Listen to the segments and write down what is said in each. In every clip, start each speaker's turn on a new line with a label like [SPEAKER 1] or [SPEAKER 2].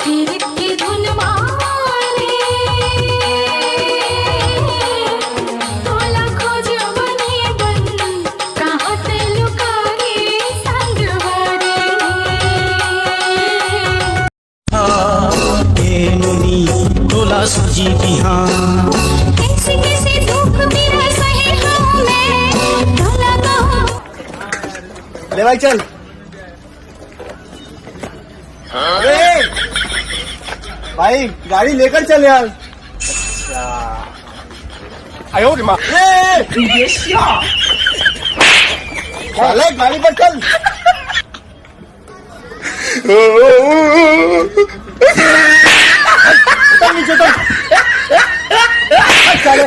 [SPEAKER 1] पीरित की धुन मारे तोला खोज बने बन कहत लुकारे संगवारे
[SPEAKER 2] नुनी तोला सूजी बिहान
[SPEAKER 1] कैसे कैसे दुख मेरा सहे हूँ मैं तोला कहूँ
[SPEAKER 3] ले भाई चल। भाई गाड़ी लेकर चल यार। आयो रे माँ। गाड़ी पर चल। उतर नीचे उतर। चले।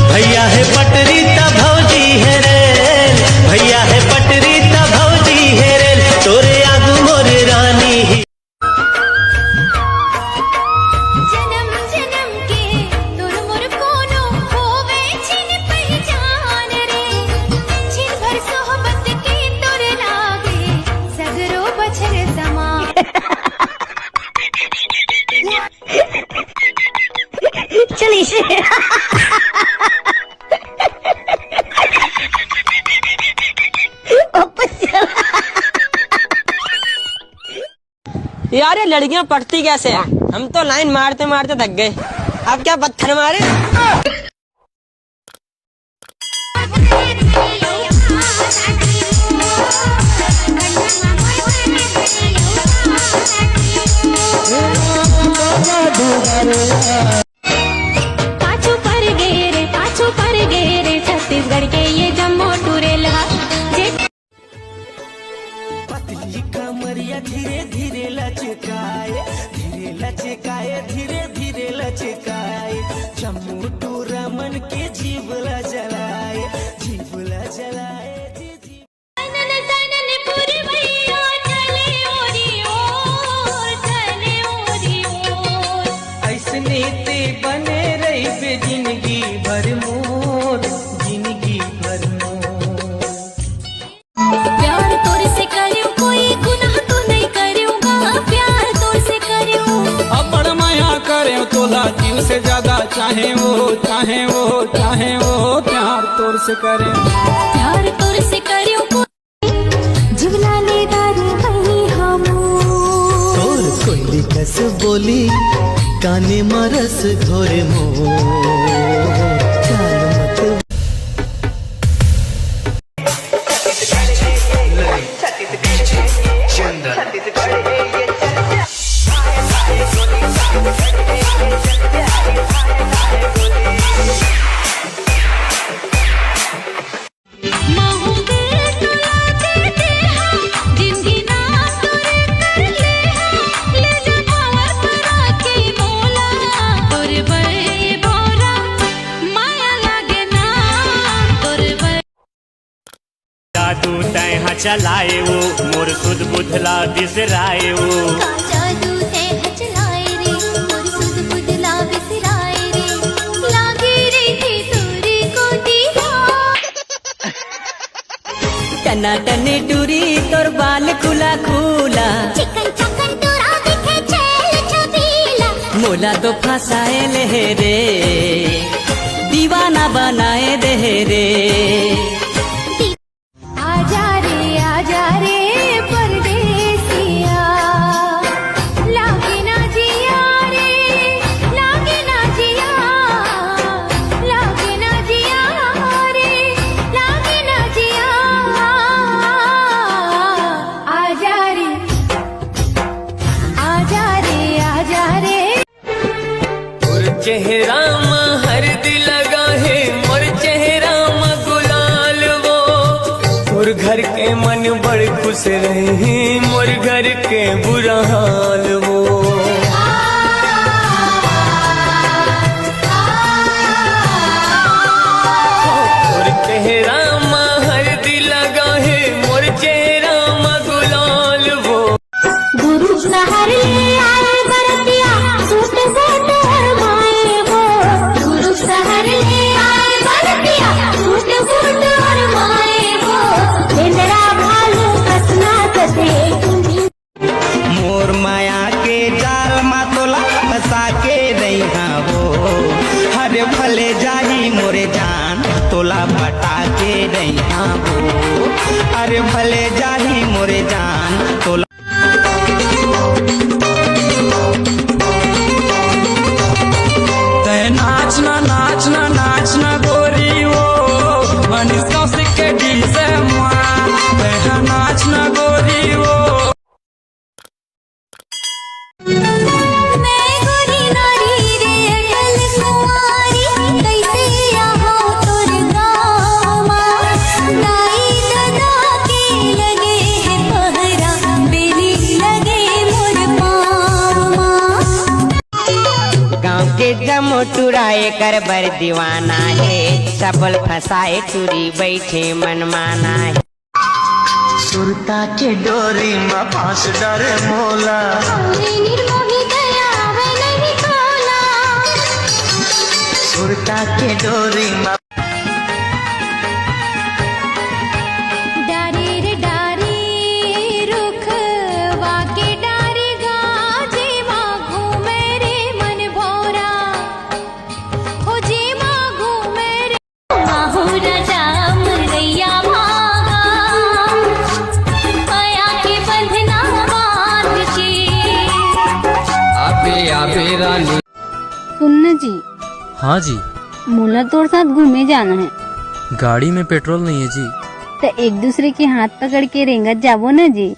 [SPEAKER 2] भैया है पटरी ता भौजी है रेल, भैया है पटरी ता भौजी है रेल, तोरे आगू मोर रानी ही।
[SPEAKER 1] जन्म जन्म के तोर मोर कोनो होवे छिन पहचान रे छिन भर सोहबत के तोर लागे सगरो बछर समान
[SPEAKER 4] चलिए
[SPEAKER 5] यार ये लड़कियां पढ़ती कैसे हैं? हम तो लाइन मारते मारते थक गए, अब क्या पत्थर मारे। पाछू पर गए रे छत्तीसगढ़ के ये जम्मू टूरेल
[SPEAKER 2] पतली कमरिया धीरे धीरे लचकाए, धीरे लचकाए, धीरे धीरे लचकाए, जम्मू टू रमन के जीवला जलाए, जीवला जलाए। ऐसने ते बने रही बे जिंदगी भर मोर, जिंदगी भर मोर।
[SPEAKER 1] प्यार तोर से करियो कोई गुनाह तो नहीं करूँगा, प्यार तोर से करियो
[SPEAKER 6] अपन माया करे तोला जीव से ज्यादा चाहे वो, चाहे वो, चाहे वो, प्यार तोर से करे।
[SPEAKER 1] प्यार तोर से करियो जीवला ले दारी भई हमू
[SPEAKER 2] तोर कोयली कस बोली काने मरस घोरे मोर, चाल मत जादू तैहा चलाए वो मोर सुध बुधला बिसराए वो,
[SPEAKER 1] जादू ते हचलाए रे मोर सुध बुदला बिसराए रे लागे रे थी तोरी को दीहा
[SPEAKER 5] टना टने टूरी तोर बाल खुला खुला,
[SPEAKER 1] चिकन चकन तोरा दिखे चेल छबीला
[SPEAKER 5] मोला तो फंसाए ले रे, दीवाना बनाए दे रे।
[SPEAKER 1] आजा रे परदेसिया लागे ना जिया रे, लागे ना जिया, लागे ना जिया रे, लागे ना जिया। आजा रे आजा रे आजा रे
[SPEAKER 2] और चेहरा में हरदी लगा है, मोर चेहरा में गुलाल वो, और घर के मन बड़ खुश रहे, मोर घर के बुरा हाल वो। और चेहरा में हरदी लगा है, मोर चेहरा में गुलाल वो।
[SPEAKER 1] गुरु शहर ले आए बरतिया सूट बूट हरमाए वो, गुरु शहर ले आए बरतिया सूट बूट हरमाए
[SPEAKER 7] तोला पटा के रैया हो। अरे भले जाही मोरे जान तोला
[SPEAKER 6] नाचना नाचना नाचना गोरी वो मनीषा के दिल से मां नाचना गोरी वो।
[SPEAKER 1] मैं गोरी नारी रे अटल कुंवारी कैसे आहो तोर गाँव दाई दादा के लगे है पहरा बेली लगे मोर पाँव।
[SPEAKER 5] गाँव के जमोटुराए कर बर दीवाना है, सबल फसाए टूरी बैठे मन माना है।
[SPEAKER 7] सुरता के डोरी में फांस डरे मोला,
[SPEAKER 1] निर्मोही दया वे नहीं खोला।
[SPEAKER 7] सुरता के डोरी में
[SPEAKER 1] डारे रे डारे रुख वाके डारे गाजे माँ घूमे रे मन भोरा हो जे माँ घूमे रे माहुरा जाम रैया भागा आया के बंधना बांध के।
[SPEAKER 2] आबे आबे रानी।
[SPEAKER 8] सुनना जी।
[SPEAKER 9] हाँ जी।
[SPEAKER 8] मोला तोर साथ घूमे जाना है।
[SPEAKER 9] गाड़ी में पेट्रोल नहीं है जी।
[SPEAKER 8] तो एक दूसरे के हाथ पकड़ के रेंगत जाबो ना जी।